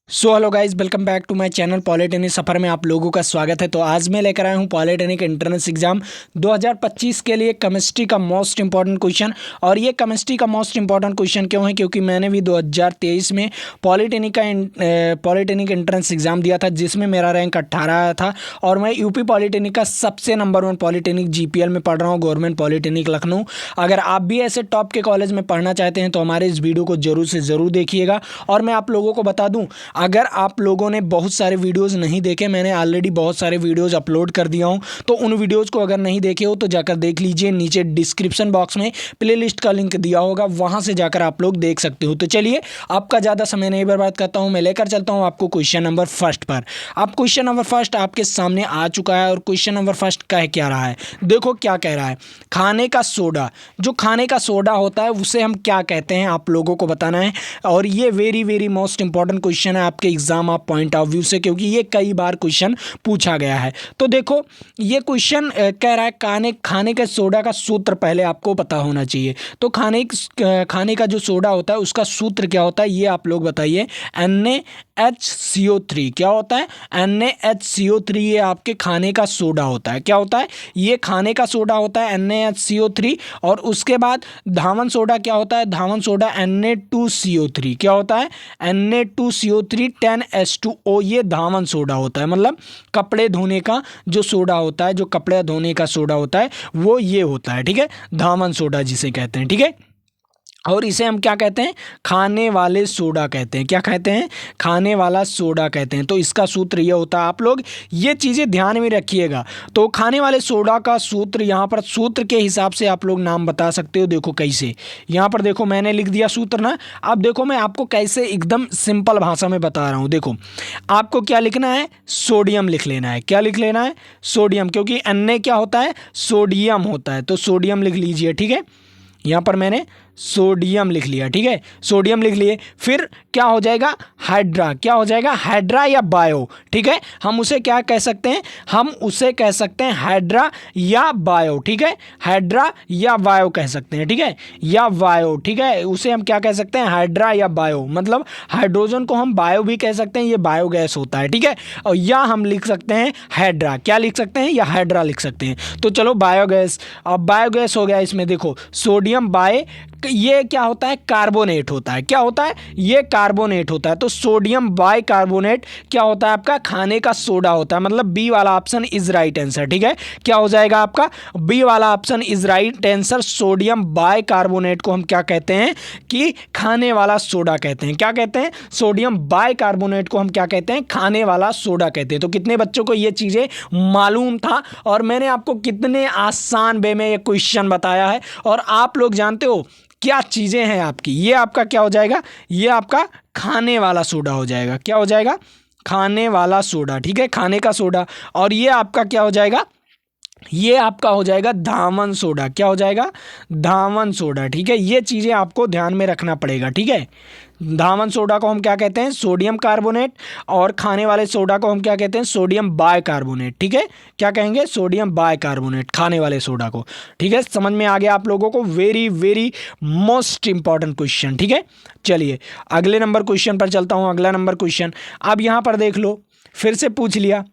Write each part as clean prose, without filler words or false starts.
So hello guys, welcome back to my channel polytechnic Safar में आप लोगों का स्वागत है। तो आज मैं लेकर आया हूं पॉलिटेक्निक एंट्रेंस एग्जाम 2025 के लिए केमिस्ट्री का मोस्ट इंपॉर्टेंट क्वेश्चन। और ये केमिस्ट्री का मोस्ट इंपॉर्टेंट क्वेश्चन क्यों है? क्योंकि मैंने भी 2023 में पॉलिटेक्निक एंट्रेंस एग्जाम दिया था, जिसमें मेरा रैंक 18 आया था। और मैं यूपी पॉलिटेक्निक का सबसे नंबर 1 पॉलिटेक्निक जीपीएल में पढ़ रहा हूँ, गवर्नमेंट पॉलिटेक्निक लखनऊ। अगर आप भी ऐसे टॉप के कॉलेज में पढ़ना चाहते हैं तो हमारे इस वीडियो को जरूर से ज़रूर देखिएगा। और मैं आप लोगों को बता दूँ, अगर आप लोगों ने बहुत सारे वीडियोस नहीं देखे, मैंने ऑलरेडी बहुत सारे वीडियोस अपलोड कर दिया हूं, तो उन वीडियोस को अगर नहीं देखे हो तो जाकर देख लीजिए। नीचे डिस्क्रिप्शन बॉक्स में प्लेलिस्ट का लिंक दिया होगा, वहां से जाकर आप लोग देख सकते हो। तो चलिए, आपका ज़्यादा समय नहीं बर्बाद करता हूं, मैं लेकर चलता हूं आपको क्वेश्चन नंबर फर्स्ट पर। अब क्वेश्चन नंबर फर्स्ट आपके सामने आ चुका है। और क्वेश्चन नंबर फर्स्ट कह क्या रहा है, देखो क्या कह रहा है। खाने का सोडा, जो खाने का सोडा होता है उसे हम क्या कहते हैं, आप लोगों को बताना है। और ये very very most important question है आपके एग्जाम आप पॉइंट ऑफ व्यू से, क्योंकि ये कई बार क्वेश्चन पूछा गया है। तो देखो, ये क्वेश्चन कह रहा है खाने के सोडा का सूत्र पहले आपको पता होना चाहिए। तो खाने का जो सोडा होता है उसका सूत्र क्या होता है, ये आप लोग बताइए। NaHCO3 क्या होता है? NaHCO3 ये आपके खाने का सोडा होता है। क्या होता है? ये खाने का सोडा होता है NaHCO3। और उसके बाद धावन सोडा क्या होता है? धावन सोडा Na2CO3 क्या होता है? Na2CO3 10H2O ये धावन सोडा होता है। मतलब कपड़े धोने का जो सोडा होता है, जो कपड़े धोने का सोडा होता है वो ये होता है, ठीक है, धावन सोडा जिसे कहते हैं, ठीक है। और इसे हम क्या कहते हैं? खाने वाले सोडा कहते हैं। क्या कहते हैं? खाने वाला सोडा कहते हैं। तो इसका सूत्र ये होता है, आप लोग ये चीज़ें ध्यान में रखिएगा। तो खाने वाले सोडा का सूत्र, यहाँ पर सूत्र के हिसाब से आप लोग नाम बता सकते हो। देखो कैसे, यहाँ पर देखो मैंने लिख दिया सूत्र ना। अब देखो मैं आपको कैसे एकदम सिंपल भाषा में बता रहा हूँ। देखो, आपको क्या लिखना है? सोडियम लिख लेना है। क्या लिख लेना है? सोडियम, क्योंकि Na क्या होता है? सोडियम होता है। तो सोडियम लिख लीजिए, ठीक है। यहाँ पर मैंने सोडियम लिख लिया, ठीक है, सोडियम लिख लिए। फिर क्या हो जाएगा? हाइड्रा। क्या हो जाएगा? हाइड्रा या बायो, ठीक है। हम उसे क्या कह सकते हैं? हम उसे कह सकते हैं हाइड्रा या बायो, ठीक है। हाइड्रा या बायो कह सकते हैं, ठीक है, या बायो, ठीक है। उसे हम क्या कह सकते हैं? हाइड्रा या बायो। मतलब हाइड्रोजन को हम बायो भी कह सकते हैं, ये बायोगैस होता है, ठीक है। और या हम लिख सकते हैं हाइड्रा। क्या लिख सकते हैं? या हाइड्रा लिख सकते हैं। तो चलो बायोगैस, अब बायोगैस हो गया। इसमें देखो सोडियम बाय, ये क्या होता है? कार्बोनेट होता है। क्या होता है? ये कार्बोनेट होता है। तो सोडियम बाय कार्बोनेट क्या होता है? आपका खाने का सोडा होता है। मतलब बी वाला ऑप्शन इज राइट आंसर, ठीक है। क्या हो जाएगा आपका? बी वाला option is right answer. Sodium bicarbonate को हम क्या कहते हैं? कि खाने वाला सोडा कहते हैं। क्या कहते हैं? सोडियम बाय कार्बोनेट को हम क्या कहते हैं? खाने वाला सोडा कहते हैं। तो कितने बच्चों को ये चीज़ें मालूम था? और मैंने आपको कितने आसान वे में ये क्वेश्चन बताया है। और आप लोग जानते हो क्या चीज़ें हैं आपकी। ये आपका क्या हो जाएगा? ये आपका खाने वाला सोडा हो जाएगा। क्या हो जाएगा? खाने वाला सोडा, ठीक है, खाने का सोडा। और ये आपका क्या हो जाएगा? ये आपका हो जाएगा धावन सोडा। क्या हो जाएगा? धावन सोडा, ठीक है। ये चीज़ें आपको ध्यान में रखना पड़ेगा, ठीक है। धावन सोडा को हम क्या कहते हैं? Sodium carbonate. और खाने वाले सोडा को हम क्या कहते हैं? सोडियम बाय कार्बोनेट, ठीक है। क्या कहेंगे? सोडियम बाय कार्बोनेट, खाने वाले सोडा को, ठीक है। समझ में आ गया आप लोगों को? Very very most important question, ठीक है। चलिए अगले नंबर क्वेश्चन पर चलता हूँ। अगला नंबर क्वेश्चन अब यहाँ पर देख लो, फिर से पूछ लिया।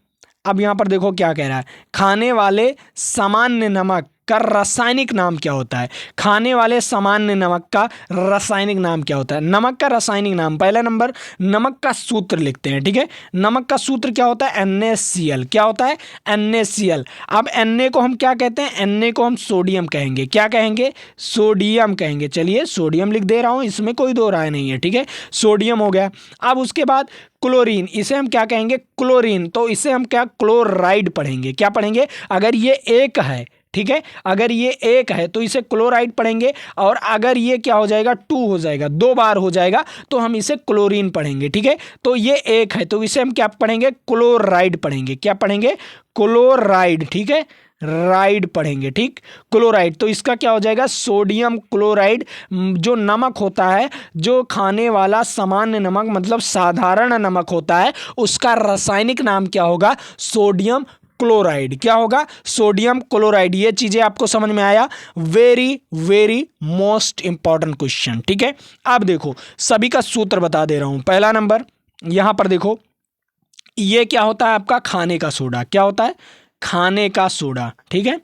अब यहाँ पर देखो क्या कह रहा है। खाने वाले सामान्य नमक का रासायनिक नाम क्या होता है? खाने वाले सामान्य नमक का रासायनिक नाम क्या होता है? नमक का रासायनिक नाम, पहला नंबर नमक का सूत्र लिखते हैं, ठीक है। नमक का सूत्र क्या होता है? NaCl। क्या होता है? NaCl। अब Na को हम क्या कहते हैं? Na को हम सोडियम कहेंगे। क्या कहेंगे? सोडियम कहेंगे। चलिए सोडियम लिख दे रहा हूँ, इसमें कोई दो राय नहीं है, ठीक है। सोडियम हो गया। अब उसके बाद क्लोरीन, इसे हम क्या कहेंगे? क्लोरीन। तो इसे हम क्या? क्लोराइड पढ़ेंगे। क्या पढ़ेंगे? अगर ये एक है, ठीक है, अगर ये एक है तो इसे क्लोराइड पढ़ेंगे। और अगर ये क्या हो जाएगा? 2 हो जाएगा, 2 बार हो जाएगा, तो हम इसे क्लोरीन पढ़ेंगे, ठीक है। तो ये एक है तो इसे हम क्या पढ़ेंगे? क्लोराइड पढ़ेंगे। क्या पढ़ेंगे? क्लोराइड, ठीक है, राइड पढ़ेंगे, ठीक, क्लोराइड। तो इसका क्या हो जाएगा? Sodium chloride. जो नमक होता है, जो खाने वाला सामान्य नमक मतलब साधारण नमक होता है, उसका रासायनिक नाम क्या होगा? Sodium chloride. क्या होगा? Sodium chloride. ये चीजें आपको समझ में आया? Very very most important question, ठीक है। अब देखो सभी का सूत्र बता दे रहा हूं। पहला नंबर यहाँ पर देखो, ये क्या होता है आपका खाने का सोडा। क्या होता है? खाने का सोडा, ठीक है।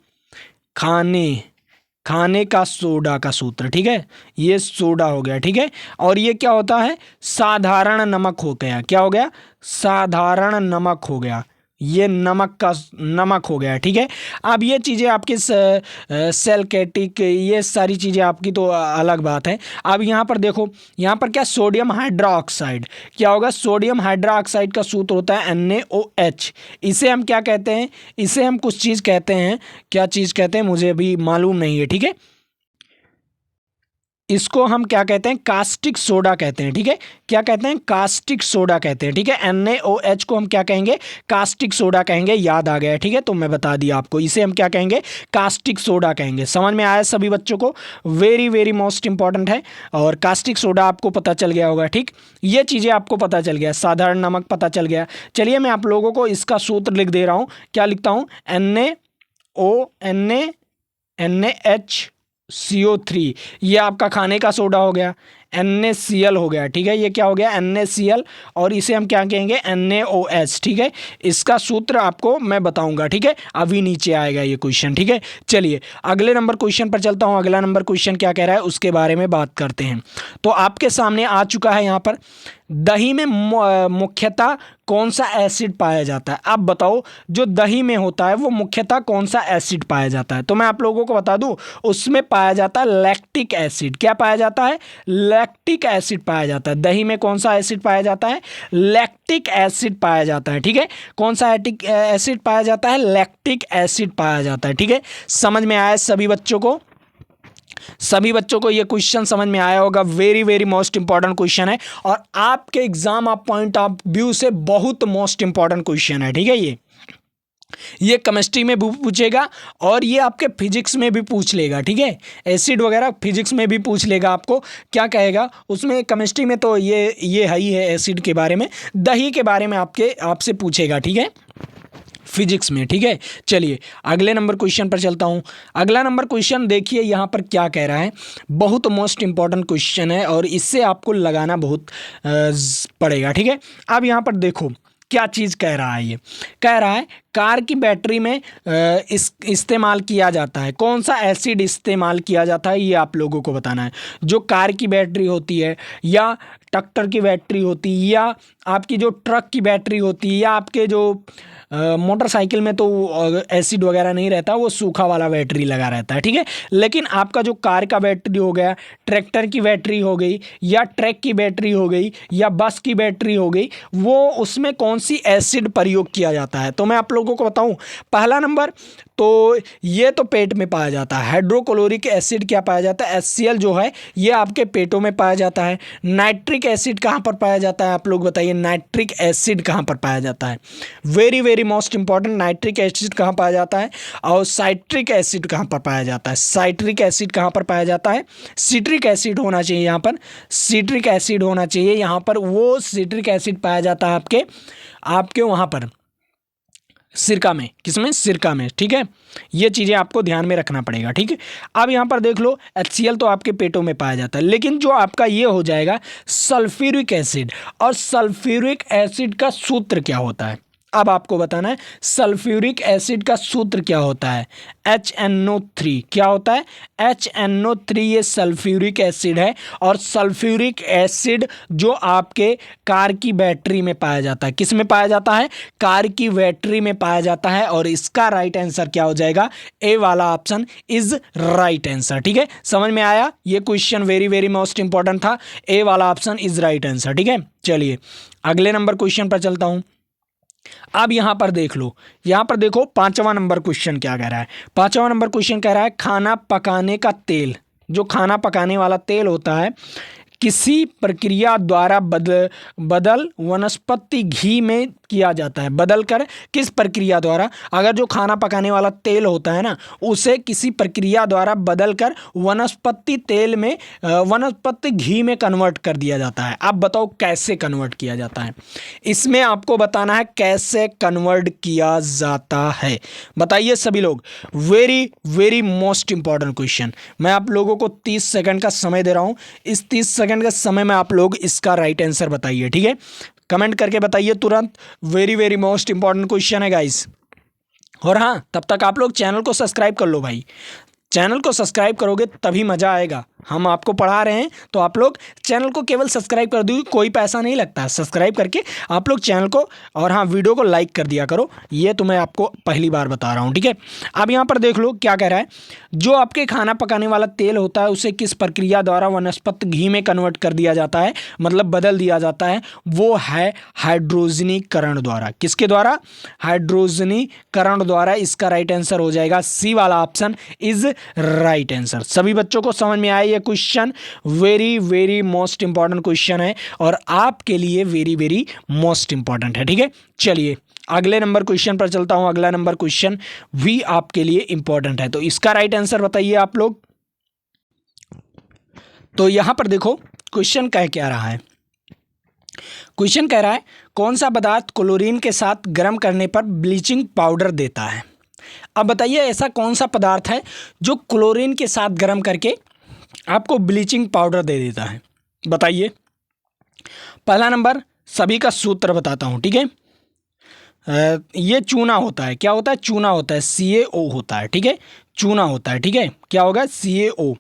खाने का सोडा का सूत्र, ठीक है, ये सोडा हो गया, ठीक है। और ये क्या होता है? साधारण नमक हो गया। क्या हो गया? साधारण नमक हो गया। ये नमक हो गया, ठीक है। अब ये चीज़ें आपकी सेल्केटिक, ये सारी चीज़ें आपकी तो अलग बात है। अब यहाँ पर देखो, यहाँ पर क्या, सोडियम हाइड्रोक्साइड। क्या होगा? सोडियम हाइड्रोक्साइड का सूत्र होता है NaOH। इसे हम क्या कहते हैं? इसे हम कुछ चीज़ कहते हैं। क्या चीज़ कहते हैं मुझे अभी मालूम नहीं है, ठीक है। इसको हम क्या कहते हैं? कास्टिक सोडा कहते हैं, ठीक है। क्या कहते हैं? कास्टिक सोडा कहते हैं, ठीक है। NaOH को हम क्या कहेंगे? कास्टिक सोडा कहेंगे। याद आ गया, ठीक है, तो मैं बता दिया आपको, इसे हम क्या कहेंगे? कास्टिक सोडा कहेंगे। समझ में आया सभी बच्चों को? वेरी वेरी मोस्ट इंपॉर्टेंट है। और कास्टिक सोडा आपको पता चल गया होगा, ठीक। ये चीज़ें आपको पता चल गया, साधारण नमक पता चल गया। चलिए मैं आप लोगों को इसका सूत्र लिख दे रहा हूँ। क्या लिखता हूँ? NaCO3, ये आपका खाने का सोडा हो गया। NaCl हो गया, ठीक है। ये क्या हो गया? NaCl। और इसे हम क्या कहेंगे? NaOH, ठीक है। इसका सूत्र आपको मैं बताऊंगा, ठीक है, अभी नीचे आएगा ये क्वेश्चन, ठीक है। चलिए अगले नंबर क्वेश्चन पर चलता हूं। अगला नंबर क्वेश्चन क्या कह रहा है उसके बारे में बात करते हैं। तो आपके सामने आ चुका है यहाँ पर, दही में मुख्यतः कौन सा एसिड पाया जाता है? अब बताओ, जो दही में होता है वो मुख्यतः कौन सा एसिड पाया जाता है? तो मैं आप लोगों को बता दूं, उसमें पाया जाता है लैक्टिक एसिड। क्या पाया जाता है? लैक्टिक एसिड पाया जाता है। दही में कौन सा एसिड पाया जाता है? लैक्टिक एसिड पाया जाता है, ठीक है। कौन सा एसिड पाया जाता है? लैक्टिक एसिड पाया जाता है, ठीक है। समझ में आया सभी बच्चों को? सभी बच्चों को ये क्वेश्चन समझ में आया होगा। Very very most important question है और आपके exam of point of view से बहुत मोस्ट इंपॉर्टेंट क्वेश्चन है, ठीक है। ये केमिस्ट्री में भी पूछेगा और ये आपके फिजिक्स में भी पूछ लेगा, ठीक है। एसिड वगैरह फिजिक्स में भी पूछ लेगा आपको। क्या कहेगा उसमें? केमिस्ट्री में तो ये है ही है एसिड के बारे में। दही के बारे में आपसे पूछेगा, ठीक है, फिजिक्स में, ठीक है। चलिए अगले नंबर क्वेश्चन पर चलता हूँ। अगला नंबर क्वेश्चन देखिए यहाँ पर क्या कह रहा है। बहुत मोस्ट इंपॉर्टेंट क्वेश्चन है और इससे आपको लगाना बहुत पड़ेगा, ठीक है। अब यहाँ पर देखो क्या चीज़ कह रहा है। ये कह रहा है कार की बैटरी में इस्तेमाल किया जाता है, कौन सा एसिड इस्तेमाल किया जाता है, ये आप लोगों को बताना है। जो कार की बैटरी होती है या ट्रैक्टर की बैटरी होती है या आपकी जो ट्रक की बैटरी होती है या आपके जो मोटरसाइकिल में तो एसिड वगैरह नहीं रहता, वो सूखा वाला बैटरी लगा रहता है, ठीक है। लेकिन आपका जो कार का बैटरी हो गया, ट्रैक्टर की बैटरी हो गई या ट्रक की बैटरी हो गई या बस की बैटरी हो गई, वो उसमें कौन सी एसिड प्रयोग किया जाता है? तो मैं आप लोगों को बताऊं, पहला नंबर तो ये तो पेट में पाया जाता है। हाइड्रोक्लोरिक एसिड क्या पाया जाता है? HCl जो है ये आपके पेटों में पाया जाता है। नाइट्रिक एसिड कहाँ पर पाया जाता है? आप लोग बताइए, नाइट्रिक एसिड कहाँ पर पाया जाता है? Very very most important, nitric acid कहाँ पाया जाता है? और साइट्रिक एसिड कहाँ पर पाया जाता है? साइट्रिक एसिड कहाँ पर पाया जाता है? सिट्रिक एसिड होना चाहिए यहाँ पर, सिट्रिक एसिड होना चाहिए यहाँ पर। वो सिट्रिक एसिड पाया जाता है आपके वहाँ पर सिरका में। किसमें? सिरका में, ठीक है। ये चीज़ें आपको ध्यान में रखना पड़ेगा, ठीक है। अब यहाँ पर देख लो, HCl तो आपके पेटों में पाया जाता है, लेकिन जो आपका ये हो जाएगा सल्फ्यूरिक एसिड, और सल्फ्यूरिक एसिड का सूत्र क्या होता है? अब आपको बताना है सल्फ्यूरिक एसिड का सूत्र क्या होता है। HNO3 क्या होता है? HNO3 ये सल्फ्यूरिक एसिड है और सल्फ्यूरिक एसिड जो आपके कार की बैटरी में पाया जाता है। किस में पाया जाता है? कार की बैटरी में पाया जाता है। और इसका राइट आंसर क्या हो जाएगा? ए वाला ऑप्शन इज राइट आंसर, ठीक है। समझ में आया? ये question very very most important था। ए वाला ऑप्शन इज राइट आंसर, ठीक है। चलिए अगले नंबर क्वेश्चन पर चलता हूं। अब यहां पर देख लो, यहां पर देखो पांचवा नंबर क्वेश्चन क्या कह रहा है। पांचवा नंबर क्वेश्चन कह रहा है खाना पकाने का तेल, जो खाना पकाने वाला तेल होता है, किसी प्रक्रिया द्वारा बदल वनस्पति घी में किया जाता है। बदल कर किस प्रक्रिया द्वारा? अगर जो खाना पकाने वाला तेल होता है ना, उसे किसी प्रक्रिया द्वारा बदल कर वनस्पति तेल में, वनस्पति घी में कन्वर्ट कर दिया जाता है। आप बताओ कैसे कन्वर्ट किया जाता है? इसमें आपको बताना है कैसे कन्वर्ट किया जाता है। बताइए सभी लोग। Very very most important question. मैं आप लोगों को 30 सेकंड का समय दे रहा हूं। इस 30 सेकंड के समय में आप लोग इसका राइट आंसर बताइए, ठीक है। कमेंट करके बताइए तुरंत। Very very most important question है गाइस। और हाँ, तब तक आप लोग चैनल को सब्सक्राइब कर लो भाई। चैनल को सब्सक्राइब करोगे तभी मज़ा आएगा। हम आपको पढ़ा रहे हैं तो आप लोग चैनल को केवल सब्सक्राइब कर दो, कोई पैसा नहीं लगता। सब्सक्राइब करके आप लोग चैनल को और हाँ वीडियो को लाइक कर दिया करो। ये तो मैं आपको पहली बार बता रहा हूँ, ठीक है। अब यहाँ पर देख लो क्या कह रहा है। जो आपके खाना पकाने वाला तेल होता है उसे किस प्रक्रिया द्वारा वनस्पति घी में कन्वर्ट कर दिया जाता है, मतलब बदल दिया जाता है, वो है हाइड्रोजनीकरण द्वारा। किसके द्वारा? हाइड्रोजनीकरण द्वारा। इसका राइट आंसर हो जाएगा सी वाला ऑप्शन इज राइट आंसर। सभी बच्चों को समझ में आया ये question? Very very most important question है और आपके लिए वेरी वेरी मोस्ट इंपॉर्टेंट है, ठीक है। चलिए अगले नंबर क्वेश्चन पर चलता हूं। अगला नंबर क्वेश्चन भी आपके लिए इंपॉर्टेंट है, तो इसका राइट आंसर बताइए आप लोग। तो यहां पर देखो क्वेश्चन कह क्या रहा है। क्वेश्चन कह रहा है कौन सा पदार्थ क्लोरीन के साथ गर्म करने पर ब्लीचिंग पाउडर देता है। अब बताइए ऐसा कौन सा पदार्थ है जो क्लोरीन के साथ गर्म करके आपको ब्लीचिंग पाउडर दे देता है, बताइए। पहला नंबर सभी का सूत्र बताता हूं, ठीक है। ये चूना होता है। क्या होता है? चूना होता है, CaO होता है, ठीक है। चूना होता है, ठीक है। क्या होगा? CaO।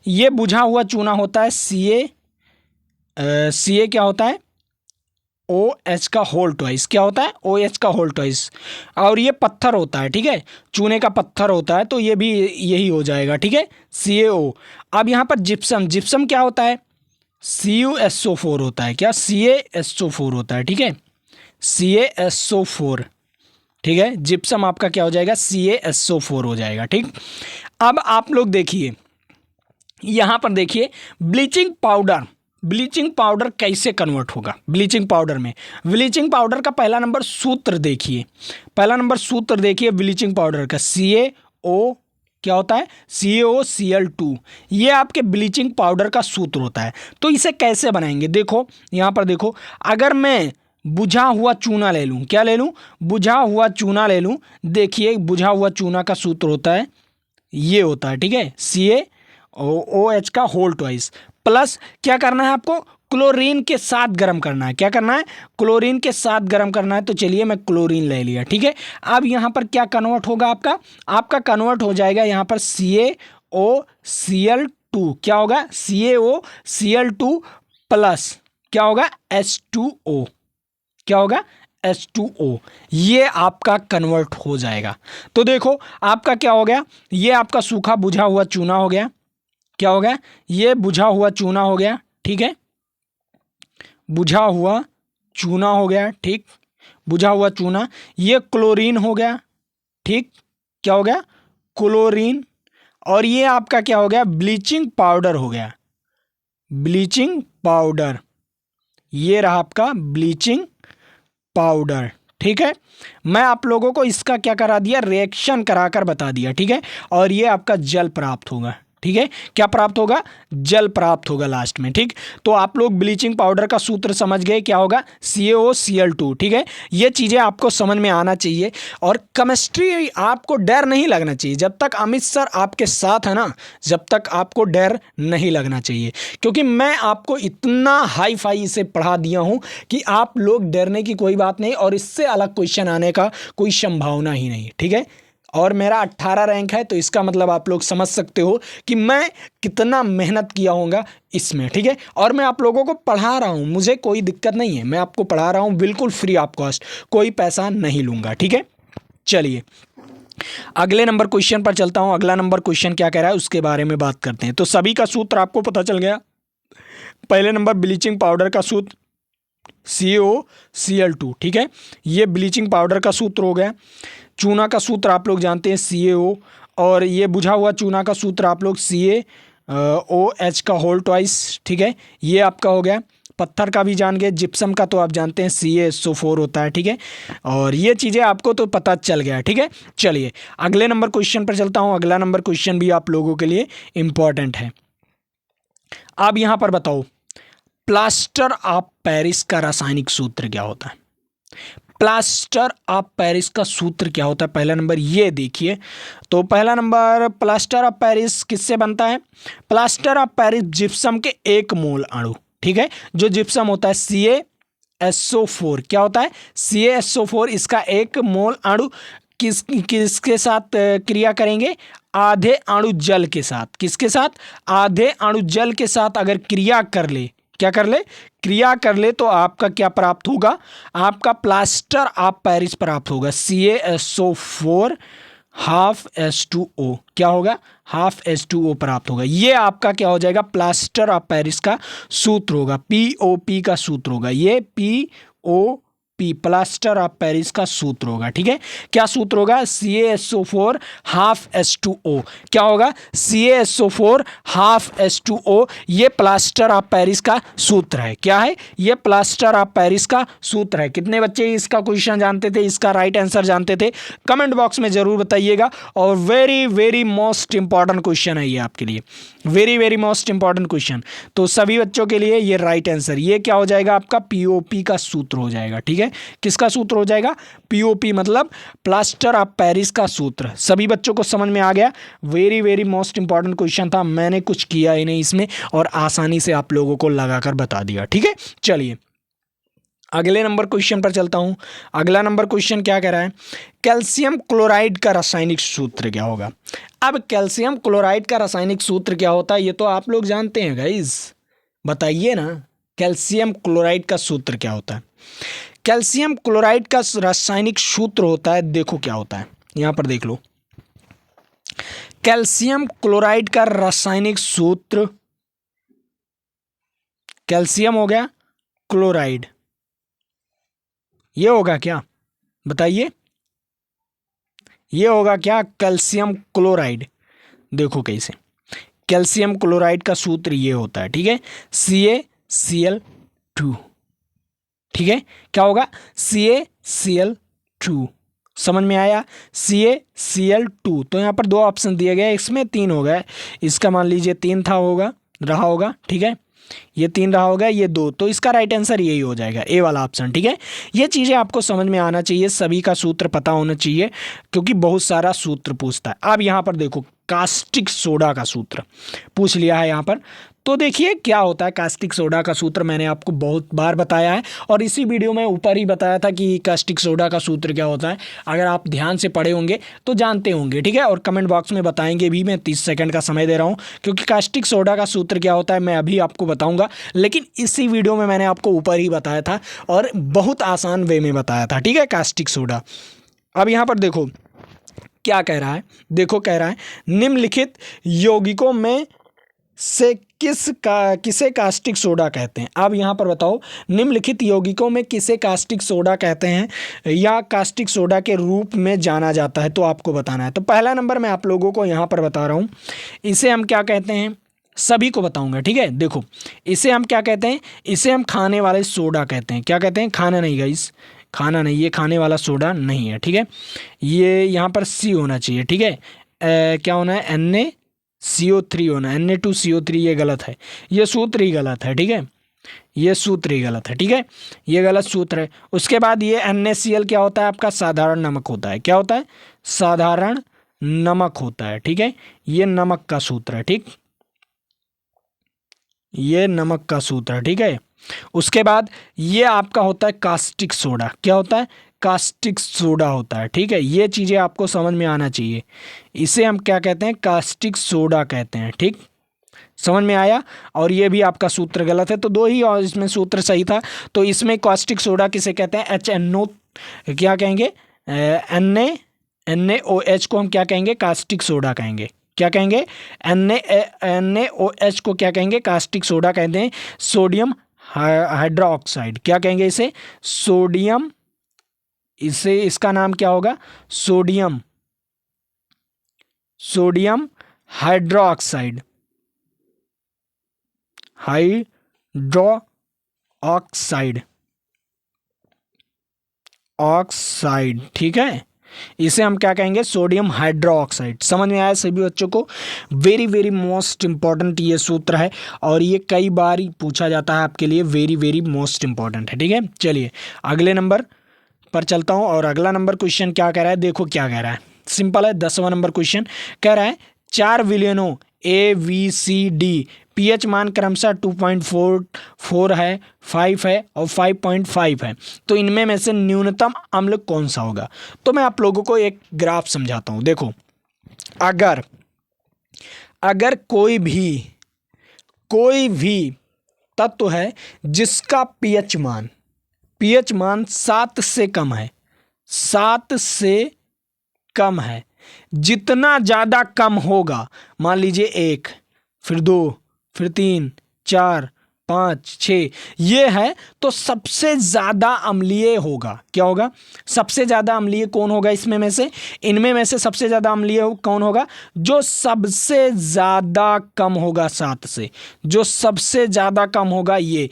ये बुझा हुआ चूना होता है, Ca क्या होता है? OH का होल ट्वाइस। क्या होता है? OH का होल ट्वाइस। और ये पत्थर होता है, ठीक है। चूने का पत्थर होता है, तो ये भी यही हो जाएगा, ठीक है, CaO। अब यहाँ पर जिप्सम, जिप्सम क्या होता है? CuSO4 होता है। क्या? CaSO4 होता है, ठीक है। CaSO4, ठीक है। जिप्सम आपका क्या हो जाएगा? CaSO4 हो जाएगा, ठीक। अब आप लोग देखिए यहाँ पर देखिए ब्लीचिंग पाउडर, ब्लीचिंग पाउडर कैसे कन्वर्ट होगा ब्लीचिंग पाउडर में। ब्लीचिंग पाउडर का पहला नंबर सूत्र देखिए, पहला नंबर सूत्र देखिए ब्लीचिंग पाउडर का। CaO क्या होता है? CaOCl2। ये आपके ब्लीचिंग पाउडर का सूत्र होता है। तो इसे कैसे बनाएंगे? देखो यहाँ पर देखो, अगर मैं बुझा हुआ चूना ले लूँ, क्या ले लूँ? बुझा हुआ चूना ले लूँ। देखिए बुझा हुआ चूना का सूत्र होता है, ये होता है, ठीक है, CaOH का होल ट्वाइस प्लस क्या करना है आपको? क्लोरीन के साथ गर्म करना है। क्या करना है? क्लोरीन के साथ गर्म करना है। तो चलिए मैं क्लोरीन ले लिया, ठीक है। अब यहाँ पर क्या कन्वर्ट होगा आपका? आपका कन्वर्ट हो जाएगा यहाँ पर CaOCl2। क्या होगा? CaOCl2 प्लस क्या होगा? H2O। क्या होगा? H2O। ये आपका कन्वर्ट हो जाएगा। तो देखो आपका क्या हो गया? ये आपका सूखा बुझा हुआ चूना हो गया। क्या हो गया? ये बुझा हुआ चूना हो गया, ठीक है। बुझा हुआ चूना हो गया, ठीक। बुझा हुआ चूना। ये क्लोरीन हो गया, ठीक। क्या हो गया? क्लोरीन। और ये आपका क्या हो गया? ब्लीचिंग पाउडर हो गया, ब्लीचिंग पाउडर। ये रहा आपका ब्लीचिंग पाउडर, ठीक है। मैं आप लोगों को इसका क्या करा दिया? रिएक्शन कराकर बता दिया, ठीक है। और ये आपका जल प्राप्त होगा, ठीक है। क्या प्राप्त होगा? जल प्राप्त होगा लास्ट में, ठीक। तो आप लोग ब्लीचिंग पाउडर का सूत्र समझ गए, क्या होगा? CaOCl2, ठीक है। ये चीज़ें आपको समझ में आना चाहिए। और केमिस्ट्री आपको डर नहीं लगना चाहिए। जब तक अमित सर आपके साथ है ना, जब तक आपको डर नहीं लगना चाहिए, क्योंकि मैं आपको इतना हाई फाई इसे पढ़ा दिया हूँ कि आप लोग डरने की कोई बात नहीं और इससे अलग क्वेश्चन आने का कोई संभावना ही नहीं, ठीक है। और मेरा 18 रैंक है, तो इसका मतलब आप लोग समझ सकते हो कि मैं कितना मेहनत किया होगा इसमें, ठीक है। और मैं आप लोगों को पढ़ा रहा हूँ, मुझे कोई दिक्कत नहीं है। मैं आपको पढ़ा रहा हूँ बिल्कुल फ्री ऑफ कॉस्ट, कोई पैसा नहीं लूँगा, ठीक है। चलिए अगले नंबर क्वेश्चन पर चलता हूँ। अगला नंबर क्वेश्चन क्या कह रहा है उसके बारे में बात करते हैं। तो सभी का सूत्र आपको पता चल गया। पहले नंबर ब्लीचिंग पाउडर का सूत्र CaOCl2, ठीक है। ये ब्लीचिंग पाउडर का सूत्र हो गया। चूना का सूत्र आप लोग जानते हैं CaO, और ये बुझा हुआ चूना का सूत्र आप लोग CaOH का होल ट्वाइस, ठीक है। ये आपका हो गया। पत्थर का भी जान गए, जिप्सम का तो आप जानते हैं CaSO4 होता है, ठीक है। और ये चीज़ें आपको तो पता चल गया, ठीक है। चलिए अगले नंबर क्वेश्चन पर चलता हूँ। अगला नंबर क्वेश्चन भी आप लोगों के लिए इम्पॉर्टेंट है। आप यहाँ पर बताओ प्लास्टर ऑफ पेरिस का रासायनिक सूत्र क्या होता है? प्लास्टर ऑफ पेरिस का सूत्र क्या होता है? पहला नंबर ये देखिए। तो पहला नंबर प्लास्टर ऑफ पेरिस किससे बनता है? प्लास्टर ऑफ पेरिस जिप्सम के 1 मोल अणु, ठीक है। जो जिप्सम होता है CaSO4 क्या होता है? CaSO4 इसका एक मोल अणु किसके साथ क्रिया करेंगे? आधे अणु जल के साथ। किसके साथ? आधे अणु जल के साथ अगर क्रिया कर ले, क्या कर ले? क्रिया कर ले, तो आपका क्या प्राप्त होगा? आपका प्लास्टर ऑफ पेरिस प्राप्त होगा। CaSO4 हाफ H2O क्या होगा? हाफ H2O प्राप्त होगा। ये आपका क्या हो जाएगा? प्लास्टर ऑफ पेरिस का सूत्र होगा, POP का सूत्र होगा। ये POP प्लास्टर ऑफ पेरिस का सूत्र होगा। ठीक है, क्या सूत्र होगा? CaSO4 हाफ H2O क्या होगा? CaSO4 हाफ H2O ये प्लास्टर ऑफ पेरिस का सूत्र है। क्या है? ये प्लास्टर ऑफ पेरिस का सूत्र है। कितने बच्चे इसका क्वेश्चन जानते थे, इसका राइट आंसर जानते थे? कमेंट बॉक्स में जरूर बताइएगा। और very very most important question है ये आपके लिए, very very most important question. तो सभी बच्चों के लिए ये राइट आंसर, ये क्या हो जाएगा? आपका POP का सूत्र हो जाएगा। ठीक है, किसका सूत्र हो जाएगा? POP मतलब प्लास्टर ऑफ पेरिस का सूत्र। सभी बच्चों को समझ में आ गया? Very very most important question था, मैंने कुछ किया ही नहीं इसमें और आसानी से आप लोगों को लगाकर बता दिया। ठीक है, चलिए अगले नंबर क्वेश्चन पर चलता हूं। अगला नंबर क्वेश्चन क्या कह रहा है? कैल्शियम क्लोराइड का रासायनिक सूत्र क्या होगा? अब कैल्शियम क्लोराइड का रासायनिक सूत्र क्या होता है? ये तो आप लोग जानते हैं गाइस, बताइए ना। कैल्शियम क्लोराइड का सूत्र क्या होता है? कैल्शियम क्लोराइड का रासायनिक सूत्र होता है, देखो क्या होता है, यहां पर देख लो। कैल्शियम क्लोराइड का रासायनिक सूत्र, कैल्शियम हो गया, क्लोराइड, ये होगा क्या? बताइए, ये होगा क्या? Calcium chloride. देखो कैसे, कैल्शियम क्लोराइड का सूत्र ये होता है। ठीक है, CaCl2। ठीक है, क्या होगा? CaCl2। समझ में आया? CaCl2। तो यहाँ पर दो ऑप्शन दिए गए, इसमें तीन हो गए। इसका मान लीजिए तीन था, होगा, रहा होगा। ठीक है, ये तीन रहा होगा, ये दो, तो इसका राइट आंसर यही हो जाएगा, ए वाला ऑप्शन। ठीक है, ये चीज़ें आपको समझ में आना चाहिए, सभी का सूत्र पता होना चाहिए, क्योंकि बहुत सारा सूत्र पूछता है। अब यहाँ पर देखो, कास्टिक सोडा का सूत्र पूछ लिया है यहाँ पर। तो देखिए क्या होता है कास्टिक सोडा का सूत्र, मैंने आपको बहुत बार बताया है और इसी वीडियो में ऊपर ही बताया था कि कास्टिक सोडा का सूत्र क्या होता है। अगर आप ध्यान से पढ़े होंगे तो जानते होंगे। ठीक है, और कमेंट बॉक्स में बताएंगे भी। मैं 30 सेकंड का समय दे रहा हूँ, क्योंकि कास्टिक सोडा का सूत्र क्या होता है मैं अभी आपको बताऊँगा, लेकिन इसी वीडियो में मैंने आपको ऊपर ही बताया था और बहुत आसान वे में बताया था। ठीक है, कास्टिक सोडा। अब यहाँ पर देखो क्या कह रहा है, देखो कह रहा है निम्नलिखित यौगिकों में से किसे कास्टिक सोडा कहते हैं? अब यहाँ पर बताओ, निम्नलिखित यौगिकों में किसे कास्टिक सोडा कहते हैं या कास्टिक सोडा के रूप में जाना जाता है? तो आपको बताना है। तो पहला नंबर मैं आप लोगों को यहाँ पर बता रहा हूँ, इसे हम क्या कहते हैं, सभी को बताऊंगा। ठीक है, देखो इसे हम क्या कहते हैं? इसे हम खाने वाले सोडा कहते हैं। क्या कहते हैं? खाना नहीं गाइस, खाना नहीं, ये खाने वाला सोडा नहीं है। ठीक है, ये यहाँ पर सी होना चाहिए। ठीक है, क्या होना है? NaCO3 होना है, Na2CO3, ये गलत है, ये सूत्र ही गलत है। ठीक है, ये सूत्र ही गलत है। ठीक है, ये गलत सूत्र है। उसके बाद ये NaCl क्या होता है? आपका साधारण नमक होता है। क्या होता है? साधारण नमक होता है। ठीक है, ये नमक का सूत्र है। ठीक, ये नमक का सूत्र है। ठीक है, उसके बाद ये आपका होता है कास्टिक सोडा। क्या होता है? कास्टिक सोडा होता है। ठीक है, ये चीज़ें आपको समझ में आना चाहिए। इसे हम क्या कहते हैं? कास्टिक सोडा कहते हैं। ठीक, समझ में आया? और ये भी आपका सूत्र गलत है, तो दो ही और इसमें सूत्र सही था। तो इसमें कास्टिक सोडा किसे कहते हैं? HNO क्या कहेंगे? NaOH को हम क्या कहेंगे? कास्टिक सोडा कहेंगे। क्या कहेंगे? NaOH को क्या कहेंगे? कास्टिक सोडा कहते हैं। सोडियम हाइड्रोक्साइड क्या कहेंगे इसे? सोडियम, इसे इसका नाम क्या होगा? Sodium hydroxide, oxide. ठीक है, इसे हम क्या कहेंगे? Sodium hydroxide. समझ में आया सभी बच्चों को? वेरी वेरी मोस्ट इंपॉर्टेंट ये सूत्र है और ये कई बार ही पूछा जाता है आपके लिए, वेरी वेरी मोस्ट इंपॉर्टेंट है। ठीक है, चलिए अगले नंबर पर चलता हूँ। और अगला नंबर क्वेश्चन क्या कह रहा है? देखो क्या कह रहा है, सिंपल है। 10वां नंबर क्वेश्चन कह रहा है 4 विलयनों ABCD pH मान क्रमशः 2.44 है, 5 है और 5.5 है। तो इनमें में से न्यूनतम अम्ल कौन सा होगा? तो मैं आप लोगों को एक ग्राफ समझाता हूँ। देखो, अगर कोई भी तत्व है जिसका pH मान 7 से कम है, 7 से कम है, जितना ज़्यादा कम होगा, मान लीजिए 1, फिर 2, फिर 3, 4, 5, 6 ये है, तो सबसे ज़्यादा अम्लीय होगा। क्या होगा? सबसे ज़्यादा अम्लीय कौन होगा इनमें में से सबसे ज़्यादा अम्लीय कौन होगा? जो सबसे ज़्यादा कम होगा 7 से, जो सबसे ज़्यादा कम होगा ये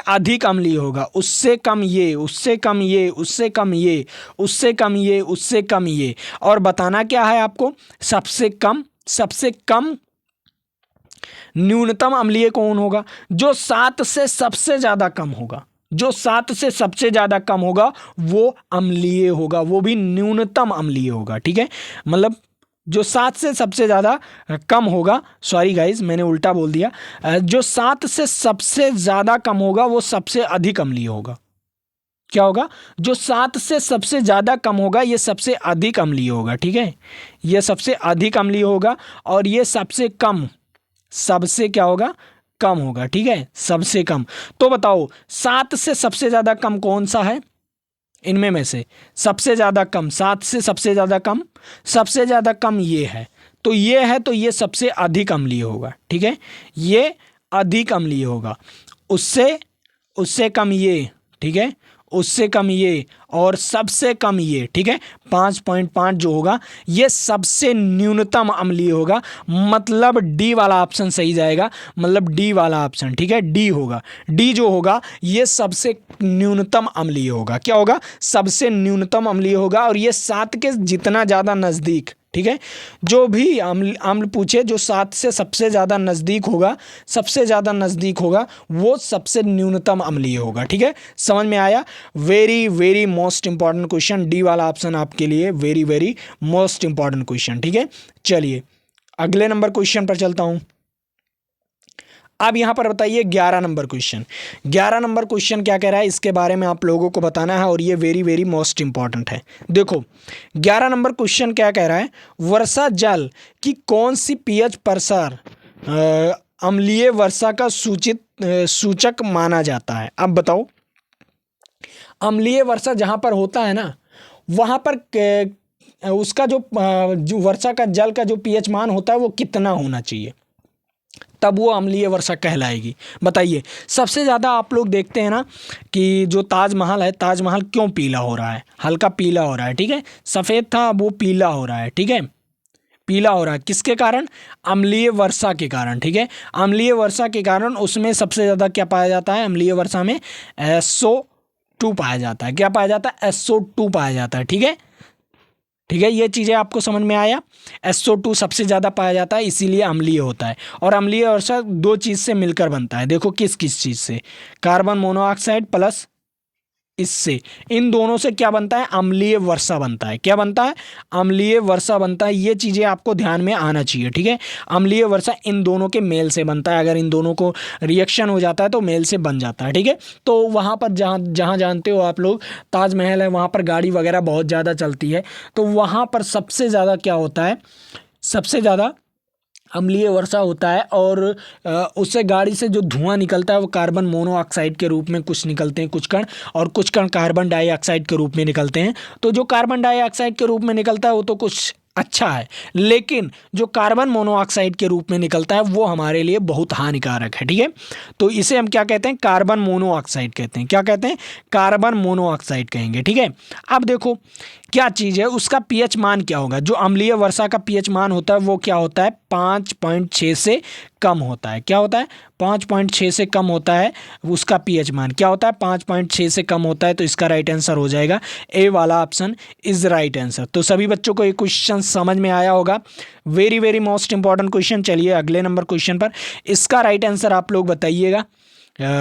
अधिक अम्लीय होगा। उससे कम ये, उससे कम ये, उससे कम ये, उससे कम ये, उससे कम ये। और बताना क्या है आपको? सबसे कम न्यूनतम अम्लीय कौन होगा? जो 7 से सबसे ज़्यादा कम होगा, जो 7 से सबसे ज़्यादा कम होगा वो अम्लीय होगा, वो भी न्यूनतम अम्लीय होगा। ठीक है, मतलब जो 7 से सबसे ज़्यादा कम होगा, सॉरी गाइज मैंने उल्टा बोल दिया, जो 7 से सबसे ज़्यादा कम होगा वो सबसे अधिक अम्लीय होगा। क्या होगा? जो 7 से सबसे ज़्यादा कम होगा ये सबसे अधिक अम्लीय होगा। ठीक है, ये सबसे अधिक अम्लीय होगा और ये सबसे क्या होगा? कम होगा। ठीक है, सबसे कम। तो बताओ 7 से सबसे ज़्यादा कम कौन सा है इनमें में से? सबसे ज़्यादा कम, 7 से सबसे ज़्यादा कम ये है। तो ये है, तो ये सबसे अधिक अम्लीय होगा। ठीक है, ये अधिक अम्लीय होगा। उससे कम ये, ठीक है, उससे कम ये और सबसे कम ये। ठीक है, 5.5 जो होगा ये सबसे न्यूनतम अम्लीय होगा। मतलब डी वाला ऑप्शन सही जाएगा, मतलब डी वाला ऑप्शन। ठीक है, डी होगा। डी जो होगा ये सबसे न्यूनतम अम्लीय होगा। क्या होगा? सबसे न्यूनतम अम्लीय होगा और ये 7 के जितना ज़्यादा नज़दीक, ठीक है, जो भी अम्ल पूछे जो 7 से सबसे ज़्यादा नज़दीक होगा वो सबसे न्यूनतम अम्लीय होगा। ठीक है, समझ में आया? Very very most important question, D वाला ऑप्शन आपके लिए very very most important question. ठीक है, चलिए अगले नंबर क्वेश्चन पर चलता हूँ। अब यहाँ पर बताइए 11 नंबर क्वेश्चन। 11 नंबर क्वेश्चन क्या कह रहा है इसके बारे में आप लोगों को बताना है और ये वेरी वेरी मोस्ट इंपॉर्टेंट है। देखो 11 नंबर क्वेश्चन क्या कह रहा है? वर्षा जल की कौन सी पीएच प्रसार अम्लीय वर्षा का सूचक माना जाता है? अब बताओ, अम्लीय वर्षा जहाँ पर होता है ना, वहाँ पर उसका जो वर्षा का जल का जो पीएच मान होता है वो कितना होना चाहिए, तब वो अम्लीय वर्षा कहलाएगी। बताइए, सबसे ज़्यादा आप लोग देखते हैं ना कि जो ताजमहल है, ताजमहल क्यों पीला हो रहा है? हल्का पीला हो रहा है। ठीक है, सफ़ेद था वो पीला हो रहा है। ठीक है, पीला हो रहा है किसके कारण? अम्लीय वर्षा के कारण। ठीक है, अम्लीय वर्षा के कारण उसमें सबसे ज़्यादा क्या पाया जाता है? अम्लीय वर्षा में SO2 पाया जाता है। क्या पाया जाता है? SO2 पाया जाता है। ठीक है, ठीक है, ये चीज़ें आपको समझ में आया? SO2 सबसे ज़्यादा पाया जाता है, इसीलिए अम्लीय होता है। और अम्लीय वर्षा 2 चीज़ से मिलकर बनता है। देखो किस चीज़ से? कार्बन मोनोऑक्साइड प्लस इससे, इन दोनों से क्या बनता है? अम्लीय वर्षा बनता है। क्या बनता है? अम्लीय वर्षा बनता है। ये चीज़ें आपको ध्यान में आना चाहिए। ठीक है, अम्लीय वर्षा इन दोनों के मेल से बनता है। अगर इन दोनों को रिएक्शन हो जाता है तो मेल से बन जाता है। ठीक है, तो वहाँ पर जहाँ जानते हो आप लोग ताजमहल है, वहाँ पर गाड़ी वगैरह बहुत ज़्यादा चलती है, तो वहाँ पर सबसे ज़्यादा क्या होता है? सबसे ज़्यादा अम्लीय वर्षा होता है। और उससे गाड़ी से जो धुआं निकलता है वो कार्बन मोनोऑक्साइड के रूप में कुछ निकलते हैं कुछ कण, और कुछ कण कार्बन डाइऑक्साइड के रूप में निकलते हैं। तो जो कार्बन डाइऑक्साइड के रूप में निकलता है वो तो कुछ अच्छा है, लेकिन जो कार्बन मोनोऑक्साइड के रूप में निकलता है वो हमारे लिए बहुत हानिकारक है। ठीक है, तो इसे हम क्या कहते हैं? कार्बन मोनोऑक्साइड कहते हैं। क्या कहते हैं? कार्बन मोनोऑक्साइड कहेंगे। ठीक है, अब देखो क्या चीज़ है, उसका पीएच मान क्या होगा? जो अम्लीय वर्षा का पीएच मान होता है वो क्या होता है? 5.6 से कम होता है। क्या होता है? 5.6 से कम होता है उसका पीएच मान। क्या होता है? 5.6 से कम होता है। तो इसका राइट आंसर हो जाएगा ए वाला ऑप्शन इज राइट आंसर। तो सभी बच्चों को ये क्वेश्चन समझ में आया होगा। Very very most important question. चलिए अगले नंबर क्वेश्चन पर, इसका राइट आंसर आप लोग बताइएगा।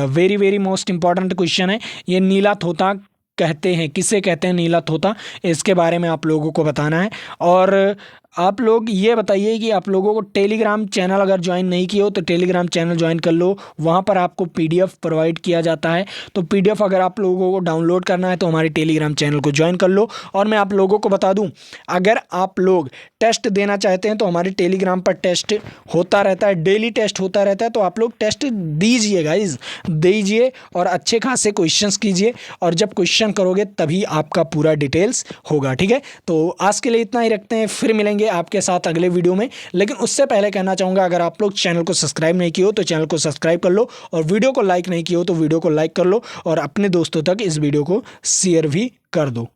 Very very most important question है। ये नीला तोता कहते हैं, किसे कहते हैं नीला तोता? इसके बारे में आप लोगों को बताना है। और आप लोग ये बताइए कि आप लोगों को टेलीग्राम चैनल अगर ज्वाइन नहीं किया हो तो टेलीग्राम चैनल ज्वाइन कर लो। वहाँ पर आपको पीडीएफ प्रोवाइड किया जाता है, तो पीडीएफ अगर आप लोगों को डाउनलोड करना है तो हमारे टेलीग्राम चैनल को ज्वाइन कर लो। और मैं आप लोगों को बता दूं, अगर आप लोग टेस्ट देना चाहते हैं तो हमारे टेलीग्राम पर टेस्ट होता रहता है, डेली टेस्ट होता रहता है, तो आप लोग टेस्ट दीजिए गाइज, दीजिए और अच्छे खासे क्वेश्चंस कीजिए, और जब क्वेश्चन करोगे तभी आपका पूरा डिटेल्स होगा। ठीक है, तो आज के लिए इतना ही रखते हैं, फिर मिलेंगे आपके साथ अगले वीडियो में। लेकिन उससे पहले कहना चाहूँगा, अगर आप लोग चैनल को सब्सक्राइब नहीं किए हो तो चैनल को सब्सक्राइब कर लो, और वीडियो को लाइक नहीं किए हो तो वीडियो को लाइक कर लो, और अपने दोस्तों तक इस वीडियो को शेयर भी कर दो।